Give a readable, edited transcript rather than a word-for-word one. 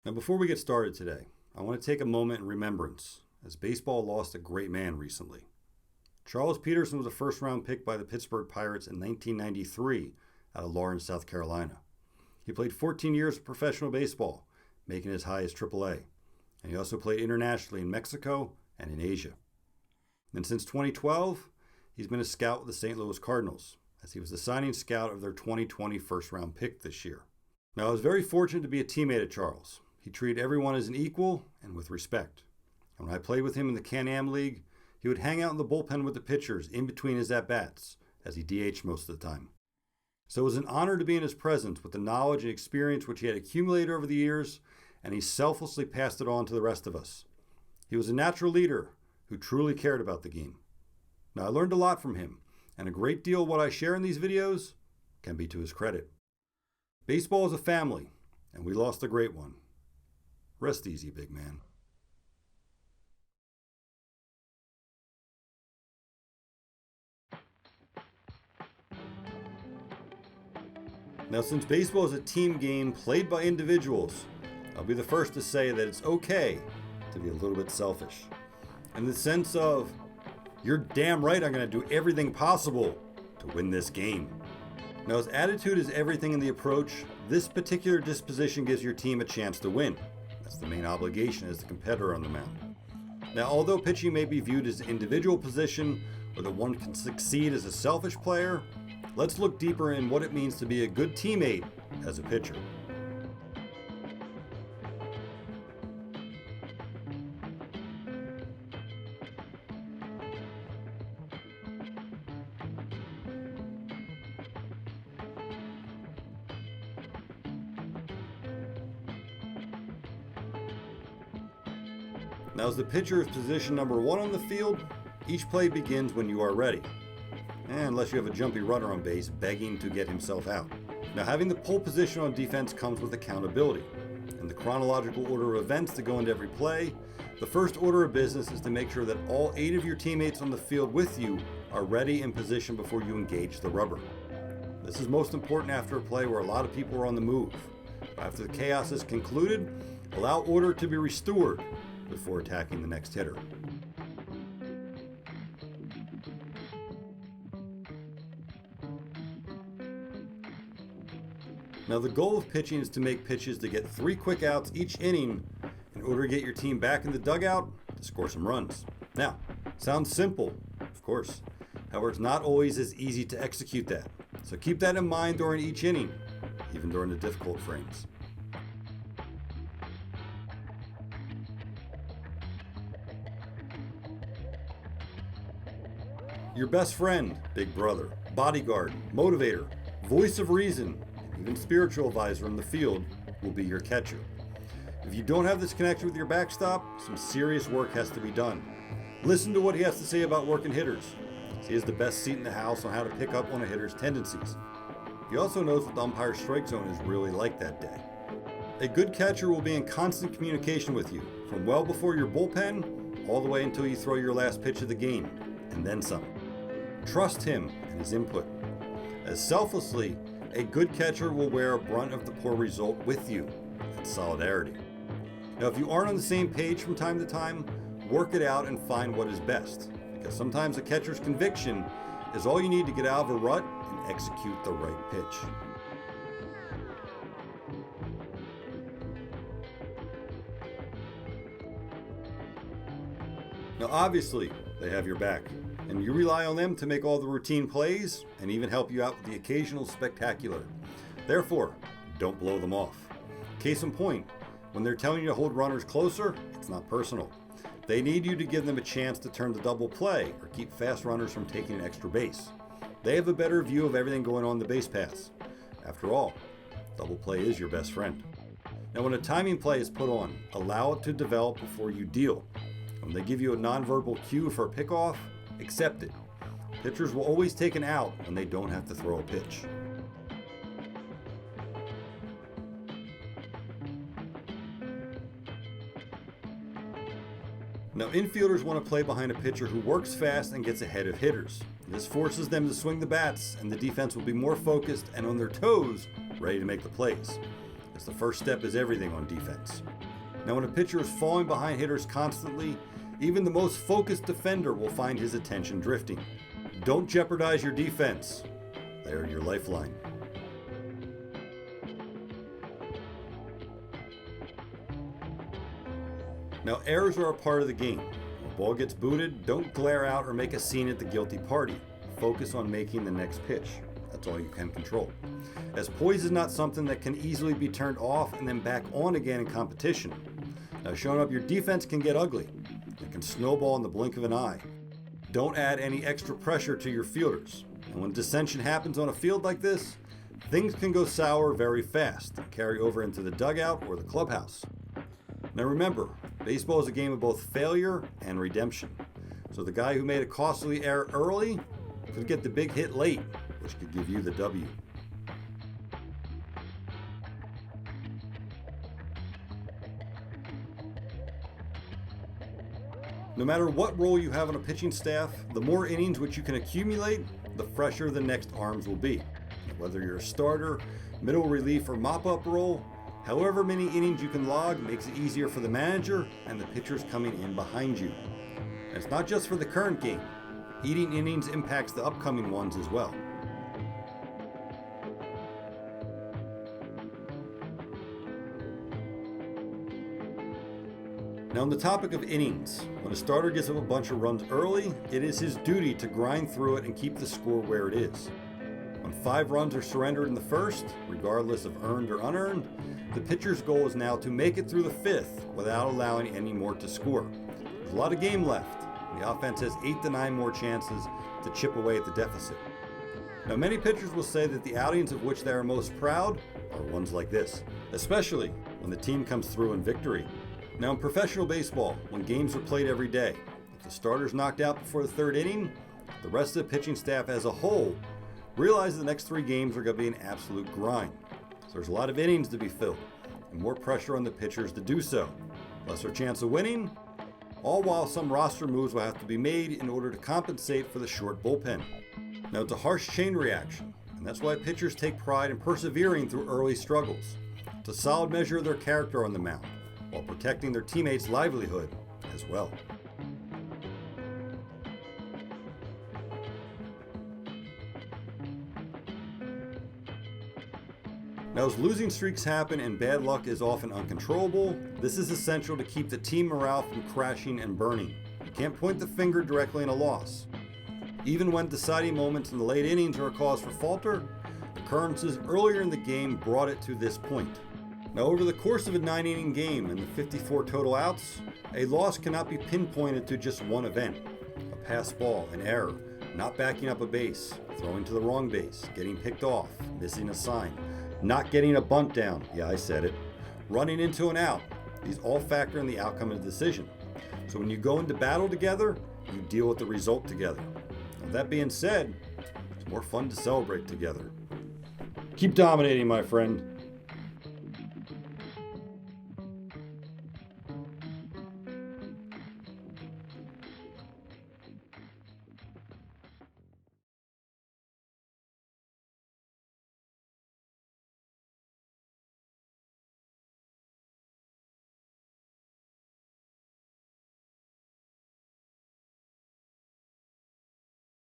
Now before we get started today, I want to take a moment in remembrance, as baseball lost a great man recently. Charles Peterson was a first-round pick by the Pittsburgh Pirates in 1993 out of Lawrence, South Carolina. He played 14 years of professional baseball, making it as high as AAA. And he also played internationally in Mexico and in Asia. And since 2012, he's been a scout with the St. Louis Cardinals, as he was the signing scout of their 2020 first-round pick this year. Now, I was very fortunate to be a teammate of Charles. He treated everyone as an equal and with respect. And when I played with him in the Can-Am League, he would hang out in the bullpen with the pitchers in between his at-bats, as he DH'd most of the time. So it was an honor to be in his presence with the knowledge and experience which he had accumulated over the years, and he selflessly passed it on to the rest of us. He was a natural leader who truly cared about the game. Now, I learned a lot from him, and a great deal of what I share in these videos can be to his credit. Baseball is a family, and we lost a great one. Rest easy, big man. Now, since baseball is a team game played by individuals, I'll be the first to say that it's okay to be a little bit selfish. In the sense of, you're damn right I'm going to do everything possible to win this game. Now, as attitude is everything in the approach, this particular disposition gives your team a chance to win. That's the main obligation as the competitor on the mound. Now, although pitching may be viewed as an individual position, or that one can succeed as a selfish player, let's look deeper in what it means to be a good teammate as a pitcher. Now, as the pitcher is position number 1 on the field, each play begins when you are ready. Unless you have a jumpy runner on base begging to get himself out. Now, having the pole position on defense comes with accountability. In the chronological order of events that go into every play, the first order of business is to make sure that all 8 of your teammates on the field with you are ready in position before you engage the rubber. This is most important after a play where a lot of people are on the move. After the chaos is concluded, allow order to be restored before attacking the next hitter. Now, the goal of pitching is to make pitches to get 3 quick outs each inning in order to get your team back in the dugout to score some runs. Now, sounds simple, of course. However, it's not always as easy to execute that. So keep that in mind during each inning, even during the difficult frames. Your best friend, big brother, bodyguard, motivator, voice of reason, even spiritual advisor in the field will be your catcher. If you don't have this connection with your backstop, some serious work has to be done. Listen to what he has to say about working hitters. He has the best seat in the house on how to pick up on a hitter's tendencies. He also knows what the umpire's strike zone is really like that day. A good catcher will be in constant communication with you, from well before your bullpen, all the way until you throw your last pitch of the game, and then some. Trust him and his input. As selflessly, a good catcher will wear a brunt of the poor result with you. That's solidarity. Now, if you aren't on the same page from time to time, work it out and find what is best. Because sometimes a catcher's conviction is all you need to get out of a rut and execute the right pitch. Now, obviously, they have your back, and you rely on them to make all the routine plays and even help you out with the occasional spectacular. Therefore, don't blow them off. Case in point, when they're telling you to hold runners closer, it's not personal. They need you to give them a chance to turn the double play or keep fast runners from taking an extra base. They have a better view of everything going on in the base paths. After all, double play is your best friend. Now, when a timing play is put on, allow it to develop before you deal. When they give you a nonverbal cue for a pickoff, accept it. Pitchers will always take an out when they don't have to throw a pitch. Now, infielders want to play behind a pitcher who works fast and gets ahead of hitters. This forces them to swing the bats, and the defense will be more focused and on their toes, ready to make the plays. as the first step is everything on defense. Now, when a pitcher is falling behind hitters constantly, even the most focused defender will find his attention drifting. Don't jeopardize your defense. They're your lifeline. Now, errors are a part of the game. When a ball gets booted, don't glare out or make a scene at the guilty party. Focus on making the next pitch. That's all you can control. As poise is not something that can easily be turned off and then back on again in competition. Now, showing up your defense can get ugly. It can snowball in the blink of an eye. Don't add any extra pressure to your fielders. And when dissension happens on a field like this, things can go sour very fast and carry over into the dugout or the clubhouse. Now remember, baseball is a game of both failure and redemption. So the guy who made a costly error early could get the big hit late, which could give you the W. No matter what role you have on a pitching staff, the more innings which you can accumulate, the fresher the next arms will be. Whether you're a starter, middle relief, or mop-up role, however many innings you can log makes it easier for the manager and the pitchers coming in behind you. And it's not just for the current game. Eating innings impacts the upcoming ones as well. Now, on the topic of innings, when a starter gives up a bunch of runs early, it is his duty to grind through it and keep the score where it is. When 5 runs are surrendered in the first, regardless of earned or unearned, the pitcher's goal is now to make it through the 5th without allowing any more to score. There's a lot of game left. The offense has 8 to 9 more chances to chip away at the deficit. Now, many pitchers will say that the outings of which they are most proud are ones like this, especially when the team comes through in victory. Now, in professional baseball, when games are played every day, if the starter's knocked out before the 3rd inning, the rest of the pitching staff as a whole realize the next 3 games are going to be an absolute grind. So there's a lot of innings to be filled, and more pressure on the pitchers to do so. Lesser chance of winning, all while some roster moves will have to be made in order to compensate for the short bullpen. Now, it's a harsh chain reaction, and that's why pitchers take pride in persevering through early struggles. It's a solid measure of their character on the mound, while protecting their teammates' livelihood as well. Now, as losing streaks happen and bad luck is often uncontrollable, this is essential to keep the team morale from crashing and burning. You can't point the finger directly in a loss. Even when deciding moments in the late innings are a cause for falter, occurrences earlier in the game brought it to this point. Now, over the course of a 9-inning game and the 54 total outs, a loss cannot be pinpointed to just one event. A passed ball, an error, not backing up a base, throwing to the wrong base, getting picked off, missing a sign, not getting a bunt down, yeah, I said it, running into an out. These all factor in the outcome of the decision. So when you go into battle together, you deal with the result together. Now, that being said, it's more fun to celebrate together. Keep dominating, my friend.